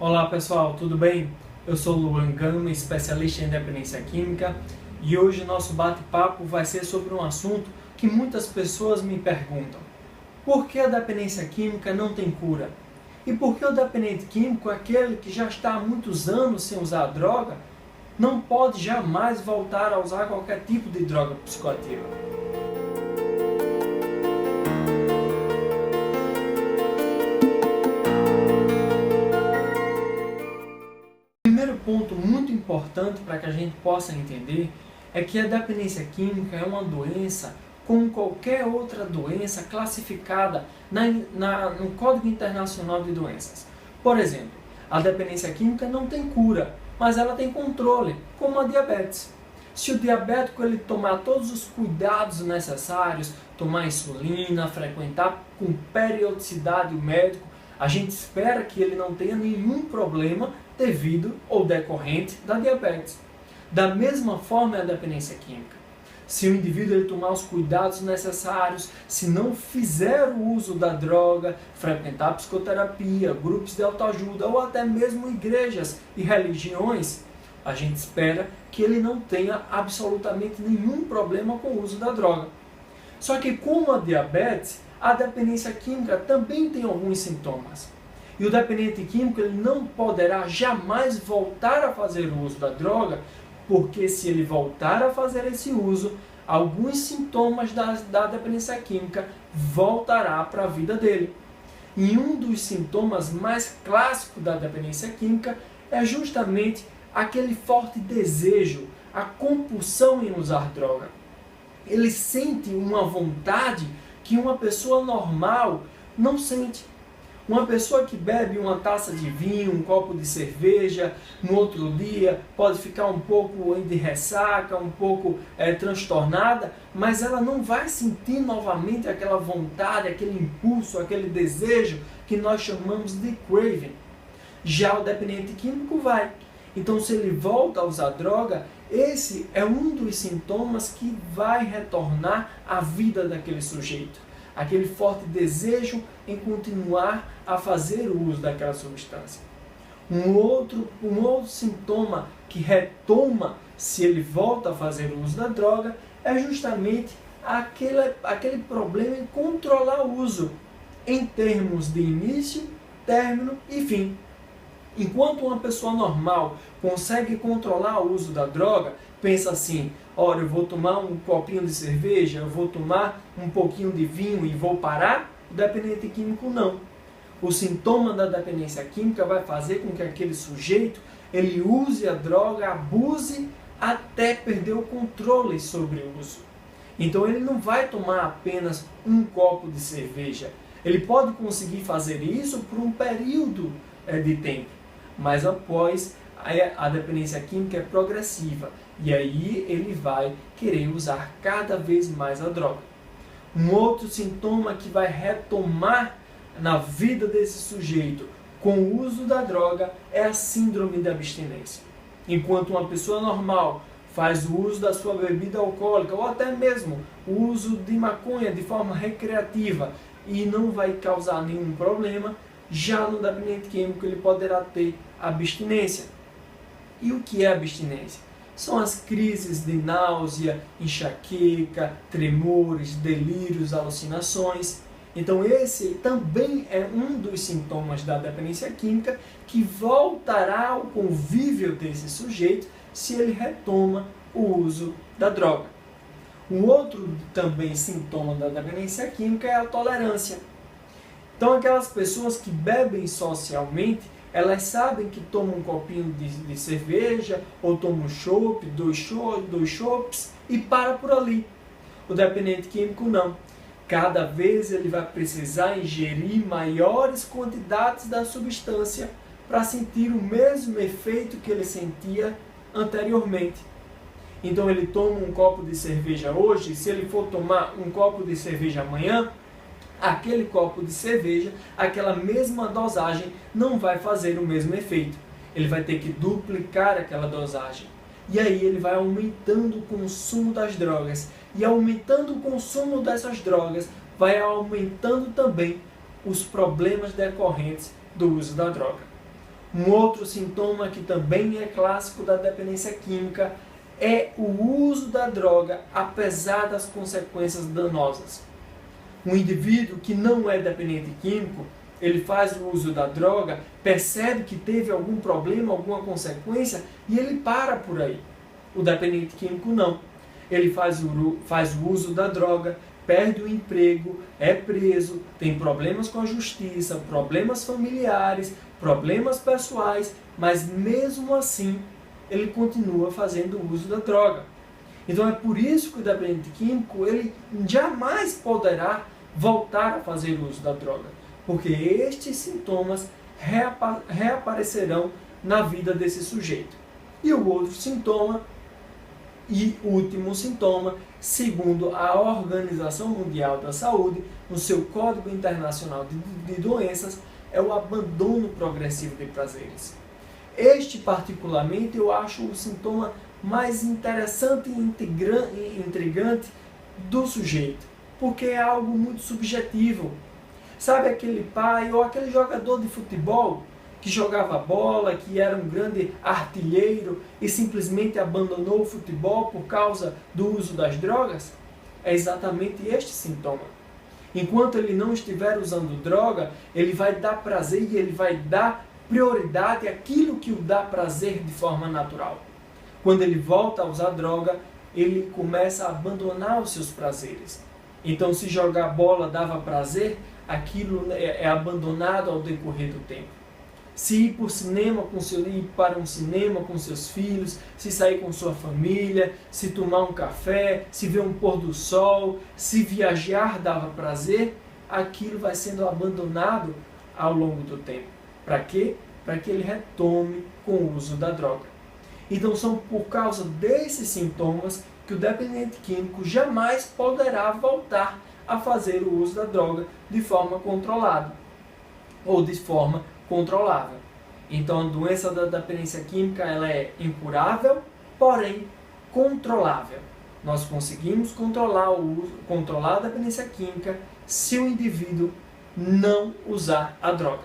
Olá pessoal, tudo bem? Eu sou Luan Gama, especialista em dependência química, e hoje nosso bate-papo vai ser sobre um assunto que muitas pessoas me perguntam. Por que a dependência química não tem cura? E por que o dependente químico, aquele que já está há muitos anos sem usar droga, não pode jamais voltar a usar qualquer tipo de droga psicoativa? O primeiro ponto muito importante para que a gente possa entender é que a dependência química é uma doença como qualquer outra doença classificada no Código Internacional de Doenças. Por exemplo, a dependência química não tem cura, mas ela tem controle, como a diabetes. Se o diabético ele tomar todos os cuidados necessários, tomar insulina, frequentar com periodicidade o médico, a gente espera que ele não tenha nenhum problema devido ou decorrente da diabetes. Da mesma forma é a dependência química. Se o indivíduo ele tomar os cuidados necessários, se não fizer o uso da droga, frequentar psicoterapia, grupos de autoajuda ou até mesmo igrejas e religiões, a gente espera que ele não tenha absolutamente nenhum problema com o uso da droga. Só que como a diabetes, a dependência química também tem alguns sintomas. E o dependente químico ele não poderá jamais voltar a fazer o uso da droga, porque se ele voltar a fazer esse uso, alguns sintomas da dependência química voltará para a vida dele. E um dos sintomas mais clássicos da dependência química é justamente aquele forte desejo, a compulsão em usar droga. Ele sente uma vontade que uma pessoa normal não sente. Uma pessoa que bebe uma taça de vinho, um copo de cerveja, no outro dia pode ficar um pouco de ressaca, um pouco transtornada, mas ela não vai sentir novamente aquela vontade, aquele impulso, aquele desejo que nós chamamos de craving. Já o dependente químico vai. Então, se ele volta a usar droga, esse é um dos sintomas que vai retornar à vida daquele sujeito. Aquele forte desejo em continuar a fazer o uso daquela substância. Um outro sintoma que retoma se ele volta a fazer o uso da droga é justamente aquele problema em controlar o uso em termos de início, término e fim. Enquanto uma pessoa normal consegue controlar o uso da droga, pensa assim, olha, eu vou tomar um copinho de cerveja, eu vou tomar um pouquinho de vinho e vou parar, o dependente químico não. O sintoma da dependência química vai fazer com que aquele sujeito ele use a droga, abuse até perder o controle sobre o uso. Então ele não vai tomar apenas um copo de cerveja. Ele pode conseguir fazer isso por um período de tempo, mas após a dependência química é progressiva e aí ele vai querer usar cada vez mais a droga. Um outro sintoma que vai retomar na vida desse sujeito com o uso da droga é a síndrome da abstinência. Enquanto uma pessoa normal faz o uso da sua bebida alcoólica ou até mesmo o uso de maconha de forma recreativa e não vai causar nenhum problema, já no dependente químico ele poderá ter abstinência. E o que é abstinência? São as crises de náusea, enxaqueca, tremores, delírios, alucinações. Então esse também é um dos sintomas da dependência química que voltará ao convívio desse sujeito se ele retoma o uso da droga. Um outro também sintoma da dependência química é a tolerância. Então aquelas pessoas que bebem socialmente, elas sabem que tomam um copinho de cerveja, ou tomam um chopp, dois chopps e para por ali. O dependente químico não. Cada vez ele vai precisar ingerir maiores quantidades da substância para sentir o mesmo efeito que ele sentia anteriormente. Então ele toma um copo de cerveja hoje, se ele for tomar um copo de cerveja amanhã, aquele copo de cerveja, aquela mesma dosagem não vai fazer o mesmo efeito. Ele vai ter que duplicar aquela dosagem. E aí ele vai aumentando o consumo das drogas. E aumentando o consumo dessas drogas, vai aumentando também os problemas decorrentes do uso da droga. Um outro sintoma que também é clássico da dependência química é o uso da droga, apesar das consequências danosas. Um indivíduo que não é dependente químico, ele faz o uso da droga, percebe que teve algum problema, alguma consequência e ele para por aí. O dependente químico não. Ele faz o uso da droga, perde o emprego, é preso, tem problemas com a justiça, problemas familiares, problemas pessoais, mas mesmo assim ele continua fazendo o uso da droga. Então é por isso que o dependente químico ele jamais poderá voltar a fazer o uso da droga, porque estes sintomas reaparecerão na vida desse sujeito. E o outro sintoma e último sintoma, segundo a Organização Mundial da Saúde, no seu Código Internacional de Doenças, é o abandono progressivo de prazeres. Este, particularmente, eu acho o sintoma mais interessante e intrigante do sujeito, porque é algo muito subjetivo. Sabe aquele pai ou aquele jogador de futebol que jogava bola, que era um grande artilheiro e simplesmente abandonou o futebol por causa do uso das drogas? É exatamente este sintoma. Enquanto ele não estiver usando droga, ele vai dar prazer e ele vai dar prioridade àquilo que o dá prazer de forma natural. Quando ele volta a usar droga, ele começa a abandonar os seus prazeres. Então, se jogar bola dava prazer, aquilo é abandonado ao decorrer do tempo. Se ir para um cinema com seus filhos, se sair com sua família, se tomar um café, se ver um pôr do sol, se viajar dava prazer, aquilo vai sendo abandonado ao longo do tempo. Para quê? Para que ele retome com o uso da droga. Então são por causa desses sintomas que o dependente químico jamais poderá voltar a fazer o uso da droga de forma controlada ou de forma controlável. Então a doença da dependência química ela é incurável, porém controlável. Nós conseguimos controlar a dependência química se o indivíduo não usar a droga.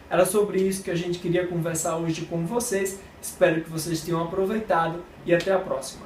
Era sobre isso que a gente queria conversar hoje com vocês. Espero que vocês tenham aproveitado e até a próxima.